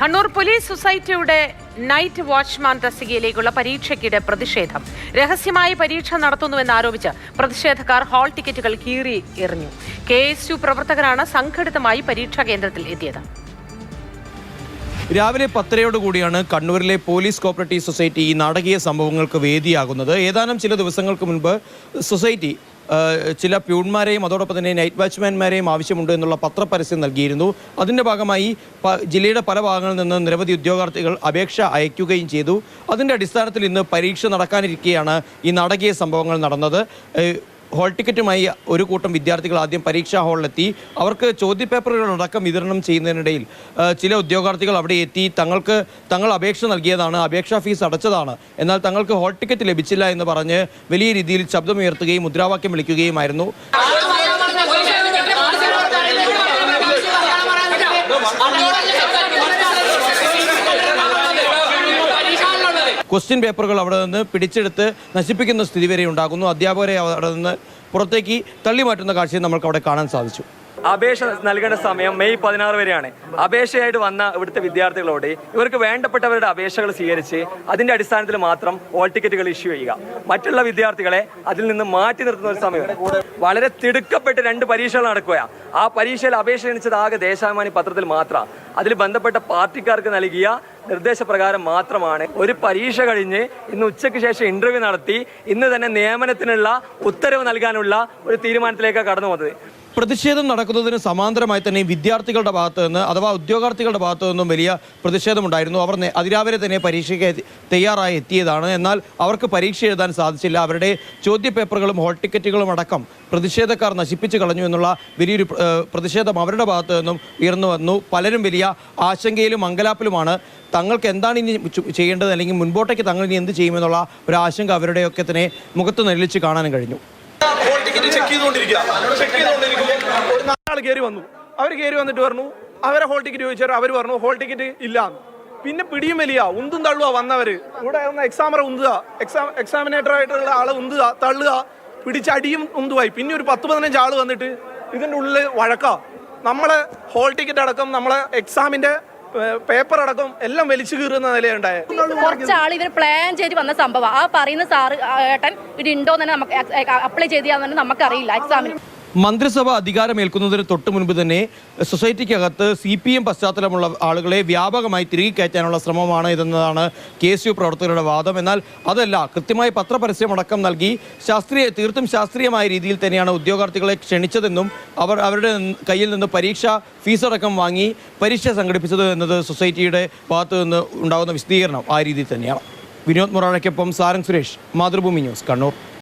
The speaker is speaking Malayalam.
കണ്ണൂർ പോലീസ് സൊസൈറ്റിയുടെ നൈറ്റ് വാച്ച്മാൻ തസ്തികയിലേക്കുള്ള പരീക്ഷയ്ക്കിടെ പ്രതിഷേധം. രഹസ്യമായി പരീക്ഷ നടത്തുന്നുവെന്നാരോപിച്ച് പ്രതിഷേധക്കാർ ഹാൾ ടിക്കറ്റുകൾ കീറി എറിഞ്ഞു. KSU പ്രവർത്തകരാണ് സംഘടിതമായി പരീക്ഷാ കേന്ദ്രത്തിൽ എത്തിയത്. രാവിലെ 10:30 കണ്ണൂരിലെ പോലീസ് കോപ്പറേറ്റീവ് സൊസൈറ്റി ഈ നാടകീയ സംഭവങ്ങൾക്ക് വേദിയാകുന്നത്. ഏതാനും ചില ദിവസങ്ങൾക്ക് മുൻപ് സൊസൈറ്റി ചില പ്യൂൺമാരെയും അതോടൊപ്പം തന്നെ നൈറ്റ് വാച്ച്മാൻമാരെയും ആവശ്യമുണ്ട് എന്നുള്ള പത്രപരസ്യം നൽകിയിരുന്നു. അതിൻ്റെ ഭാഗമായി ജില്ലയുടെ പല ഭാഗങ്ങളിൽ നിന്ന് നിരവധി ഉദ്യോഗാർത്ഥികൾ അപേക്ഷ അയക്കുകയും ചെയ്തു. അതിൻ്റെ അടിസ്ഥാനത്തിൽ ഇന്ന് പരീക്ഷ നടക്കാനിരിക്കെയാണ് ഈ നാടകീയ സംഭവങ്ങൾ നടന്നത്. ഹാൾ ടിക്കറ്റുമായി ഒരു കൂട്ടം വിദ്യാർത്ഥികൾ ആദ്യം പരീക്ഷാ ഹാളിലെത്തി. അവർക്ക് ചോദ്യപേപ്പറുകളടക്കം വിതരണം ചെയ്യുന്നതിനിടയിൽ ചില ഉദ്യോഗാർത്ഥികൾ അവിടെ എത്തി തങ്ങൾ അപേക്ഷ നൽകിയതാണ്, അപേക്ഷാ ഫീസ് അടച്ചതാണ്, എന്നാൽ തങ്ങൾക്ക് ഹാൾ ടിക്കറ്റ് ലഭിച്ചില്ല എന്ന് പറഞ്ഞ് വലിയ രീതിയിൽ ശബ്ദമുയർത്തുകയും മുദ്രാവാക്യം വിളിക്കുകയുമായിരുന്നു. ക്വസ്റ്റ്യൻ പേപ്പറുകൾ അവിടെ നിന്ന് പിടിച്ചെടുത്ത് നശിപ്പിക്കുന്ന സ്ഥിതി വരെ ഉണ്ടാകുന്നു. അധ്യാപകരെ അവിടെ നിന്ന് പുറത്തേക്ക് തള്ളിമാറ്റുന്ന കാഴ്ചയും നമ്മൾക്ക് അവിടെ കാണാൻ സാധിച്ചു. അപേക്ഷ നൽകേണ്ട സമയം മെയ് 16 വരെയാണ്. അപേക്ഷയായിട്ട് വന്ന ഇവിടുത്തെ വിദ്യാർത്ഥികളോട് ഇവർക്ക് വേണ്ടപ്പെട്ടവരുടെ അപേക്ഷകൾ സ്വീകരിച്ച് അതിന്റെ അടിസ്ഥാനത്തിൽ മാത്രം ഹാൾ ടിക്കറ്റുകൾ ഇഷ്യൂ ചെയ്യുക, മറ്റുള്ള വിദ്യാർത്ഥികളെ അതിൽ നിന്ന് മാറ്റി നിർത്തുന്ന ഒരു സമയം. വളരെ തിടുക്കപ്പെട്ട് 2 പരീക്ഷകൾ നടക്കുകയാണ്. ആ പരീക്ഷയിൽ അപേക്ഷ ക്ഷണിച്ചത് ആകെ ദേശാഭിമാനി പത്രത്തിൽ മാത്രം. അതിൽ ബന്ധപ്പെട്ട പാർട്ടിക്കാർക്ക് നൽകിയ നിർദ്ദേശപ്രകാരം മാത്രമാണ് ഒരു പരീക്ഷ കഴിഞ്ഞ് ഇന്ന് ഉച്ചയ്ക്ക് ശേഷം ഇന്റർവ്യൂ നടത്തി ഇന്ന് തന്നെ നിയമനത്തിനുള്ള ഉത്തരവ് നൽകാനുള്ള ഒരു തീരുമാനത്തിലേക്കാണ് കടന്നു വന്നത്. പ്രതിഷേധം നടക്കുന്നതിന് സമാന്തരമായി തന്നെ വിദ്യാർത്ഥികളുടെ ഭാഗത്തു നിന്ന് അഥവാ ഉദ്യോഗാർത്ഥികളുടെ ഭാഗത്തു നിന്നും വലിയ പ്രതിഷേധമുണ്ടായിരുന്നു. അവർ അതിരാവിലെ തന്നെ പരീക്ഷയ്ക്ക് തയ്യാറായി എത്തിയതാണ്. എന്നാൽ അവർക്ക് പരീക്ഷ എഴുതാൻ സാധിച്ചില്ല. അവരുടെ ചോദ്യപേപ്പറുകളും ഹാൾ ടിക്കറ്റുകളും അടക്കം പ്രതിഷേധക്കാർ നശിപ്പിച്ചു കളഞ്ഞു എന്നുള്ള വലിയൊരു പ്രതിഷേധം അവരുടെ ഭാഗത്തു നിന്നും ഉയർന്നു വന്നു. പലരും വലിയ ആശങ്കയിലും അങ്കലാപ്പിലുമാണ്. തങ്ങൾക്ക് എന്താണ് ഇനി ചെയ്യേണ്ടത്, അല്ലെങ്കിൽ മുൻപോട്ടേക്ക് തങ്ങൾ ഇനി എന്ത് ചെയ്യുമെന്നുള്ള ഒരു ആശങ്ക അവരുടെയൊക്കെ തന്നെ മുഖത്ത് നെല്ലിച്ച് കാണാനും കഴിഞ്ഞു. ആൾ കയറി വന്നു. അവർ കയറി വന്നിട്ട് പറഞ്ഞു, അവരെ ഹോൾ ടിക്കറ്റ് ചോദിച്ചാൽ അവർ പറഞ്ഞു ഹോൾ ടിക്കറ്റ് ഇല്ല. പിന്നെ പിടിയും വലിയ ഉന്തും തള്ളുക വന്നവർ. ഇവിടെ എക്സാമറെ ഉന്തുക, എക്സാമിനേറ്റർ ആയിട്ടുള്ള ആളെ ഉന്തുക, തള്ളുക, പിടിച്ചടിയും ഉന്തുവായി. പിന്നെ ഒരു 10-15 ആൾ വന്നിട്ട് ഇതിൻ്റെ ഉള്ളിൽ വഴക്കാ. നമ്മളെ ഹോൾ ടിക്കറ്റ് അടക്കം നമ്മളെ എക്സാമിന്റെ പേപ്പർ അടക്കം എല്ലാം വലിച്ചു കീറുന്ന നിലയുണ്ടായത്. കുറച്ചാൾ ഇവർ പ്ലാൻ ചെയ്ത് വന്ന സംഭവം. ആ പറയുന്ന സാറ് ഏട്ടൻ ഇവിടെ ഉണ്ടോ എന്ന് നമുക്ക് അപ്ലൈ ചെയ്താൽ നമുക്കറിയില്ല എക്സാമിന്. മന്ത്രിസഭ അധികാരമേൽക്കുന്നതിന് തൊട്ട് മുൻപ് തന്നെ സൊസൈറ്റിക്കകത്ത് CPM പശ്ചാത്തലമുള്ള ആളുകളെ വ്യാപകമായി തിരികെ കയറ്റാനുള്ള ശ്രമമാണ് ഇതെന്നതാണ് KSU പ്രവർത്തകരുടെ വാദം. എന്നാൽ അതല്ല, കൃത്യമായി പത്രപരസ്യമടക്കം നൽകി തീർത്തും ശാസ്ത്രീയമായ രീതിയിൽ തന്നെയാണ് ഉദ്യോഗാർത്ഥികളെ ക്ഷണിച്ചതെന്നും അവരുടെ കയ്യിൽ നിന്ന് പരീക്ഷാ ഫീസടക്കം വാങ്ങി പരീക്ഷ സംഘടിപ്പിച്ചത് എന്നത് സൊസൈറ്റിയുടെ ഭാഗത്തു നിന്ന് ഉണ്ടാകുന്ന വിശദീകരണം ആ രീതിയിൽ തന്നെയാണ്. വിനോദ് മുറാഴയ്ക്കൊപ്പം സാരംഗ് സുരേഷ്, മാതൃഭൂമി ന്യൂസ്, കണ്ണൂർ.